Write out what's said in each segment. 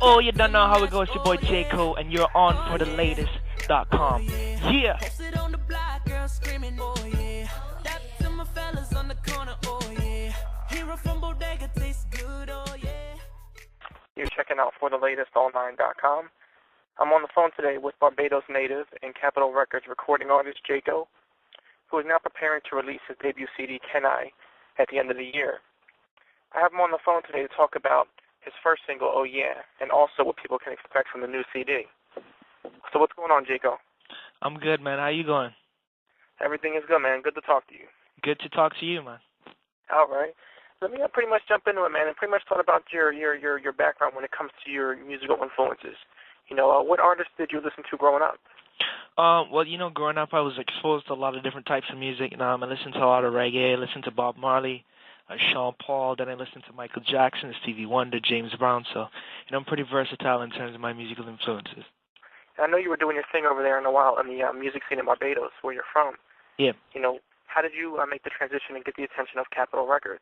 Oh, you don't know how it goes. Your boy J. Cole, and you're on for the latest.com. Yeah. You're checking out for the latest online.com. I'm on the phone today with Barbados native and Capitol Records recording artist Jaco, who is now preparing to release his debut CD, Can I, at the end of the year. I have him on the phone today to talk about his first single, Oh Yeah, and also what people can expect from the new CD. So what's going on, Jaco? I'm good, man. How you going? Everything is good, man. Good to talk to you. Good to talk to you, man. All right. Let me pretty much jump into it, man, and pretty much talk about your background when it comes to your musical influences. You know, what artists did you listen to growing up? Well, you know, growing up, I was exposed to a lot of different types of music. I listened to a lot of reggae. I listened to Bob Marley, Sean Paul. Then I listened to Michael Jackson, Stevie Wonder, James Brown. So, I'm pretty versatile in terms of my musical influences. I know you were doing your thing over there in the music scene in Barbados, where you're from. Yeah. You know, how did you make the transition and get the attention of Capitol Records?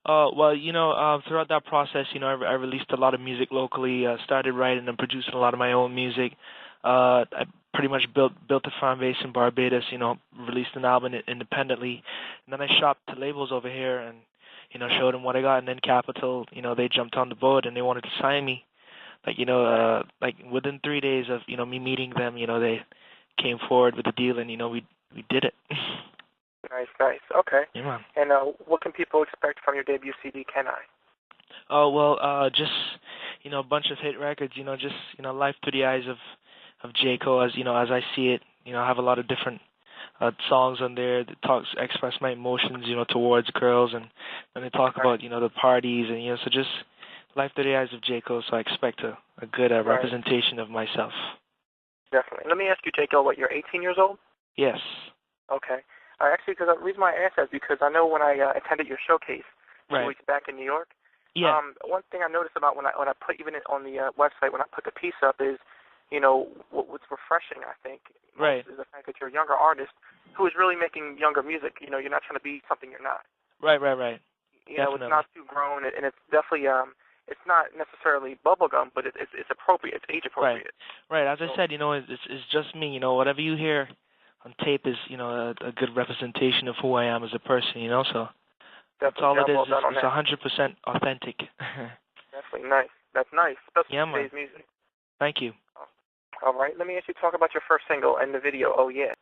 Well, throughout that process, I released a lot of music locally, started writing and producing a lot of my own music. I pretty much built a fan base in Barbados, released an album independently. And then I shopped to labels over here and, showed them what I got. And then Capitol, they jumped on the boat and they wanted to sign me. Like within 3 days of, me meeting them, they came forward with a deal and, we did it. Nice. Okay. Yeah, man. And what can people expect from your debut CD, Can I? Oh, well, just, a bunch of hit records, just, life through the eyes of Jaco as, as I see it. I have a lot of different songs on there that express my emotions, towards girls, and they talk about, the parties, and, so just life through the eyes of Jaco, so I expect a good representation of myself. Definitely. Let me ask you, Jaco, what, you're 18 years old? Yes. Okay. Actually, because the reason why I asked that is because I know when I attended your showcase 2 weeks back in New York, one thing I noticed about when I put even on the website when I put the piece up is, what's refreshing, I think, is the fact that you're a younger artist who is really making younger music. You're not trying to be something you're not. Right. It's not too grown, and it's definitely it's not necessarily bubblegum, but it's appropriate. It's age appropriate. Right. As I said, it's just me. Whatever you hear on tape is, a good representation of who I am as a person, so that's all it is. It's 100% authentic. Definitely nice. That's nice, especially today's music. Thank you. All right. Let me ask you to talk about your first single and the video, Oh Yeah.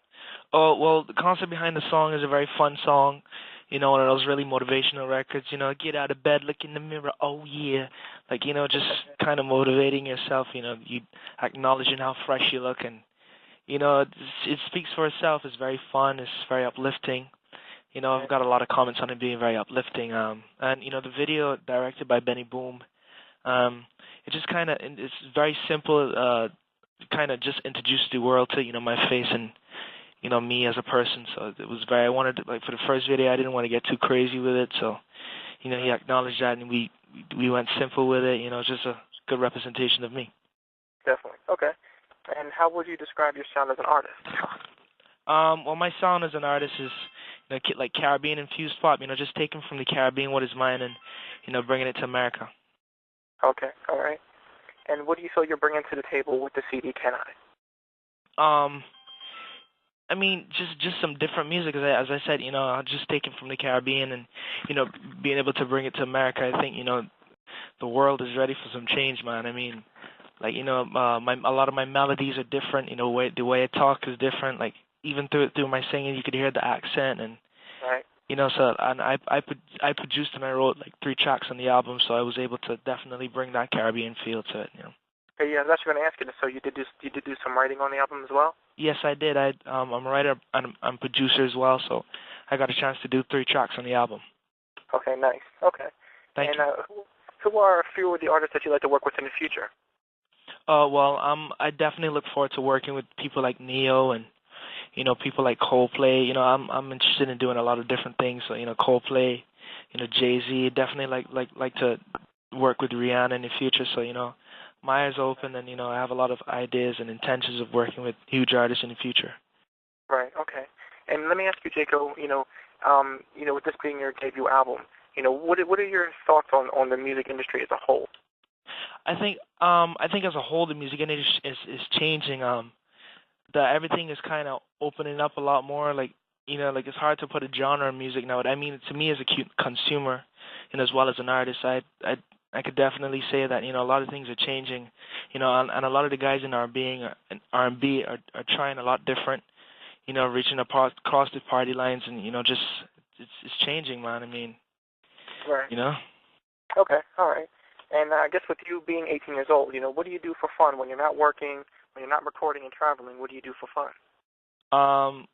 Oh, well, the concept behind the song is a very fun song, one of those really motivational records, get out of bed, look in the mirror, oh yeah, just kind of motivating yourself, you acknowledging how fresh you look, and it speaks for itself. It's very fun. It's very uplifting. I've got a lot of comments on it being very uplifting. And the video directed by Benny Boom. It just kind of it's very simple. Kind of just introduced the world to my face and me as a person. So it was very. I wanted to, for the first video, I didn't want to get too crazy with it. So he acknowledged that, and we went simple with it. It's just a good representation of me. Definitely. Okay. And how would you describe your sound as an artist? Well, my sound as an artist is, like Caribbean-infused pop, just taking from the Caribbean what is mine and, bringing it to America. Okay, all right. And what do you feel you're bringing to the table with the CD, Can I? I mean, just some different music. As I said, just taking from the Caribbean and, being able to bring it to America. I think, the world is ready for some change, man. I mean, like, a lot of my melodies are different. The way I talk is different. Like, even through my singing, you could hear the accent, and so and I produced and I wrote like 3 tracks on the album, so I was able to definitely bring that Caribbean feel to it. Okay, yeah, that's what I'm going to ask you. So you did do some writing on the album as well? Yes, I did. I'm a writer and I'm producer as well, so I got a chance to do 3 tracks on the album. Okay, nice. Okay. Thank you. Who are a few of the artists that you'd like to work with in the future? Well, I definitely look forward to working with people like Neo and, people like Coldplay. I'm interested in doing a lot of different things. So, Coldplay, Jay-Z. Definitely like to work with Rihanna in the future. So, my eyes open, and, I have a lot of ideas and intentions of working with huge artists in the future. Right. Okay. And let me ask you, Jaco. With this being your debut album, what are your thoughts on the music industry as a whole? I think as a whole the music industry is changing. Everything is kind of opening up a lot more. Like like it's hard to put a genre of music now. I mean, to me as a consumer, and as well as an artist, I could definitely say that a lot of things are changing. And a lot of the guys in R&B are trying a lot different. Reaching across the party lines, and just it's changing, man. I mean, right. Okay, all right. And I guess with you being 18 years old, what do you do for fun when you're not working, when you're not recording and traveling? What do you do for fun?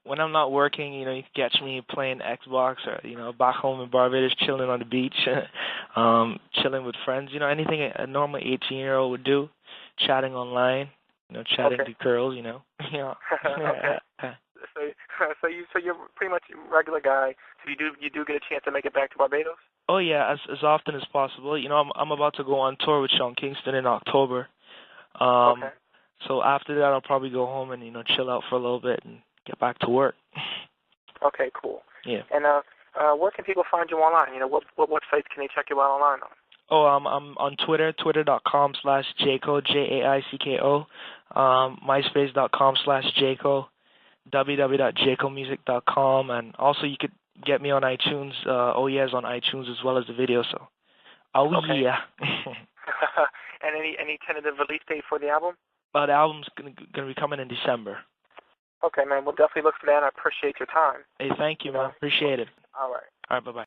When I'm not working, you can catch me playing Xbox or back home in Barbados, chilling on the beach, chilling with friends. Anything a normal 18-year-old would do, chatting online, chatting to girls. Yeah. Okay. So you're pretty much a regular guy. So you do get a chance to make it back to Barbados? Oh yeah, as often as possible. I'm about to go on tour with Sean Kingston in October. Okay. So after that, I'll probably go home and chill out for a little bit and get back to work. Okay, cool. Yeah. And where can people find you online? What websites can they check you out online on? Oh, I'm on Twitter, twitter.com/Jaiko, Jaicko. MySpace.com/Jaiko, www.jaicomusic.com, and also you could get me on iTunes. Oh yeah, is on iTunes as well as the video. So, okay. Yeah. And any tentative release date for the album? The album's gonna be coming in December. Okay, man. We'll definitely look for that. I appreciate your time. Hey, thank you, man. Appreciate it. All right. All right, bye-bye.